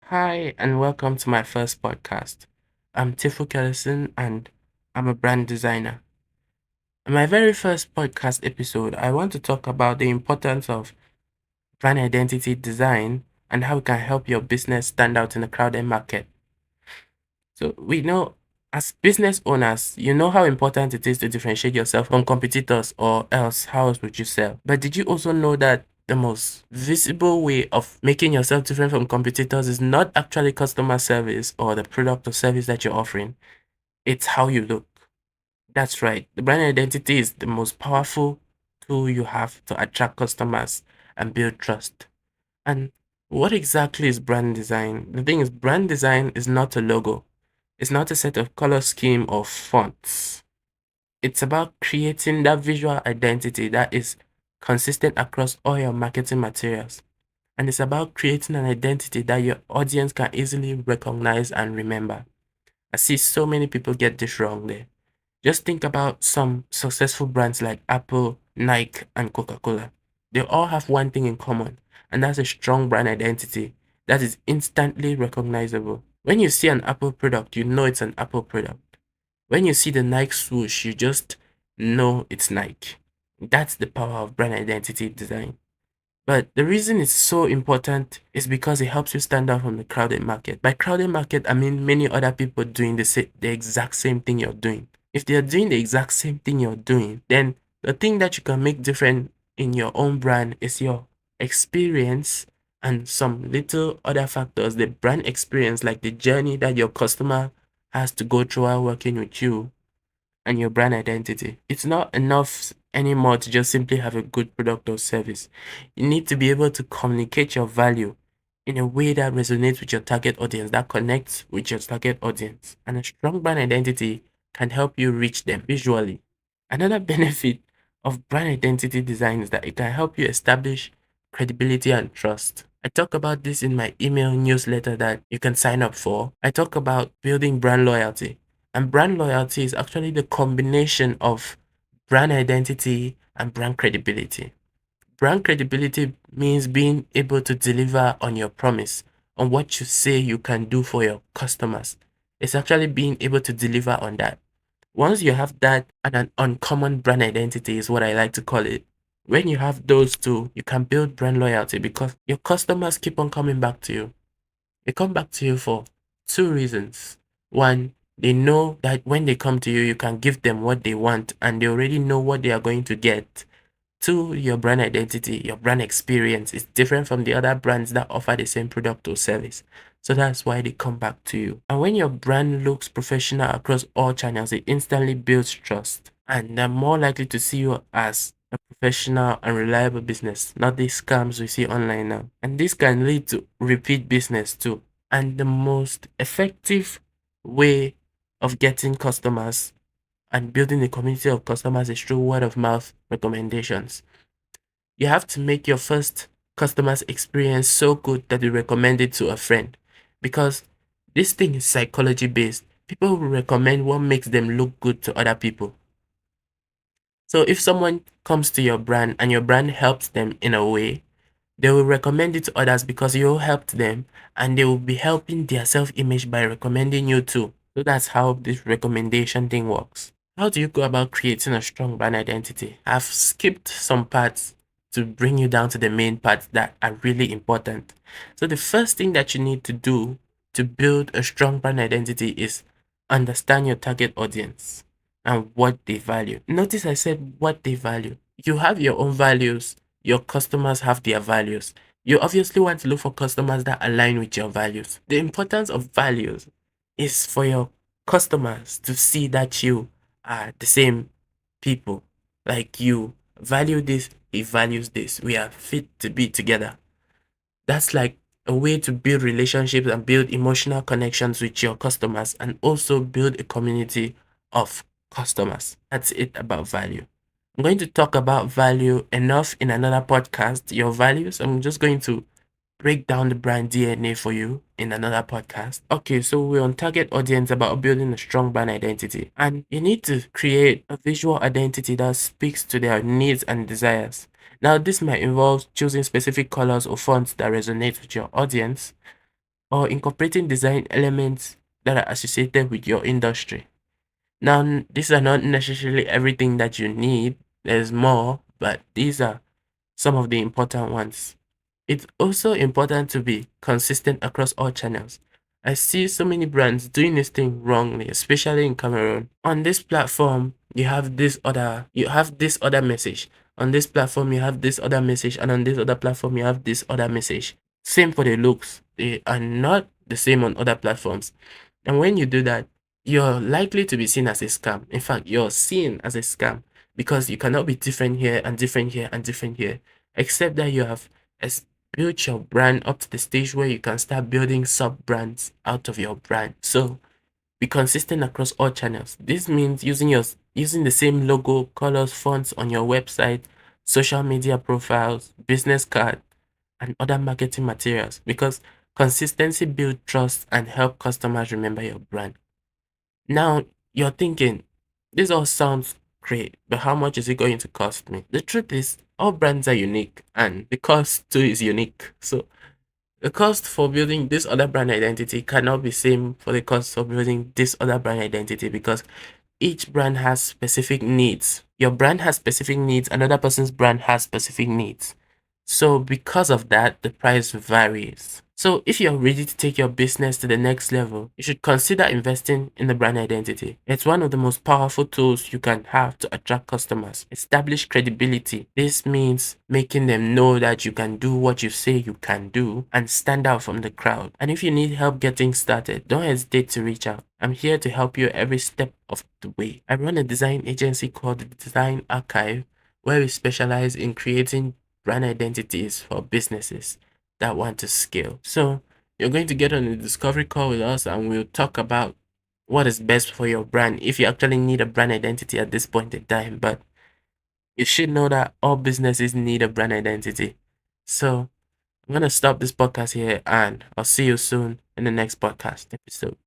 Hi, and welcome to my first podcast. I'm Tifu Kellison, and I'm a brand designer. In my very first podcast episode, I want to talk about the importance of brand identity design and how it can help your business stand out in a crowded market. So, we know as business owners, you know how important it is to differentiate yourself from competitors, or else, how else would you sell? But did you also know that the most visible way of making yourself different from competitors is not actually customer service or the product or service that you're offering? It's how you look. That's right. The brand identity is the most powerful tool you have to attract customers and build trust. And what exactly is brand design? The thing is, brand design is not a logo. It's not a set of color scheme or fonts. It's about creating that visual identity that is consistent across all your marketing materials. And it's about creating an identity that your audience can easily recognize and remember. I see so many people get this wrong there. Just think about some successful brands like Apple, Nike, and Coca-Cola. They all have one thing in common, and that's a strong brand identity that is instantly recognizable. When you see an Apple product, you know it's an Apple product. When you see the Nike swoosh, you just know it's Nike. That's the power of brand identity design. But the reason it's so important is because it helps you stand out from the crowded market. By crowded market, I mean many other people doing the exact same thing you're doing. If they're doing the exact same thing you're doing, then the thing that you can make different in your own brand is your experience and some little other factors. The brand experience, like the journey that your customer has to go through while working with you, and your brand identity. It's not enough anymore to just simply have a good product or service. You need to be able to communicate your value in a way that resonates with your target audience, that connects with your target audience. And a strong brand identity can help you reach them visually. Another benefit of brand identity design is that it can help you establish credibility and trust. I talk about this in my email newsletter that you can sign up for. I talk about building brand loyalty. And brand loyalty is actually the combination of brand identity and brand credibility. Brand credibility means being able to deliver on your promise, on what you say you can do for your customers. It's actually being able to deliver on that. Once you have that and an uncommon brand identity, is what I like to call it. When you have those two, you can build brand loyalty because your customers keep on coming back to you. They come back to you for two reasons. One, they know that when they come to you, you can give them what they want and they already know what they are going to get. Two, your brand identity, your brand experience is different from the other brands that offer the same product or service. So that's why they come back to you. And when your brand looks professional across all channels, it instantly builds trust. And they're more likely to see you as a professional and reliable business, not these scams we see online now. And this can lead to repeat business too. And the most effective way of getting customers and building a community of customers is through word of mouth recommendations. You have to make your first customer's experience so good that you recommend it to a friend, because this thing is psychology based. People will recommend what makes them look good to other people. So if someone comes to your brand and your brand helps them in a way, they will recommend it to others because you helped them, and they will be helping their self image by recommending you too. So that's how this recommendation thing works. How do you go about creating a strong brand identity? I've skipped some parts to bring you down to the main parts that are really important. So, the first thing that you need to do to build a strong brand identity is understand your target audience and what they value. Notice I said what they value. You have your own values, your customers have their values. You obviously want to look for customers that align with your values. The importance of values is for your customers to see that you are the same people. Like, you value this, he values this. We are fit to be together. That's like a way to build relationships and build emotional connections with your customers and also build a community of customers. That's it about value. I'm going to talk about value enough in another podcast, your values. I'm just going to break down the brand DNA for you in another podcast. Okay, so we're on target audience about building a strong brand identity. And you need to create a visual identity that speaks to their needs and desires. Now, this might involve choosing specific colors or fonts that resonate with your audience. or incorporating design elements that are associated with your industry. Now, these are not necessarily everything that you need, there's more, but these are some of the important ones. It's also important to be consistent across all channels. I see so many brands doing this thing wrongly, especially in Cameroon. On this platform, you have this other message. On this platform, you have this other message, and on this other platform, you have this other message. Same for the looks. They are not the same on other platforms. And when you do that, you're likely to be seen as a scam. In fact, you're seen as a scam because you cannot be different here and different here and different here, except that you have built your brand up to the stage where you can start building sub brands out of your brand. So be consistent across all channels. This means using the same logo, colors, fonts on your website, social media profiles, business card, and other marketing materials because consistency builds trust and help customers remember your brand. Now you're thinking, this all sounds great, but how much is it going to cost me? The truth is, all brands are unique and the cost too is unique. So the cost for building this other brand identity cannot be same for the cost of building this other brand identity because each brand has specific needs. Your brand has specific needs, another person's brand has specific needs. So because of that, the price varies. So if you're ready to take your business to the next level, you should consider investing in the brand identity. It's one of the most powerful tools you can have to attract customers. Establish credibility. This means making them know that you can do what you say you can do and stand out from the crowd. And if you need help getting started, don't hesitate to reach out. I'm here to help you every step of the way. I run a design agency called the Design Archive, where we specialize in creating brand identities for businesses that want to scale. So you're going to get on a discovery call with us and we'll talk about what is best for your brand if you actually need a brand identity at this point in time. But you should know that all businesses need a brand identity. So I'm going to stop this podcast here and I'll see you soon in the next podcast episode.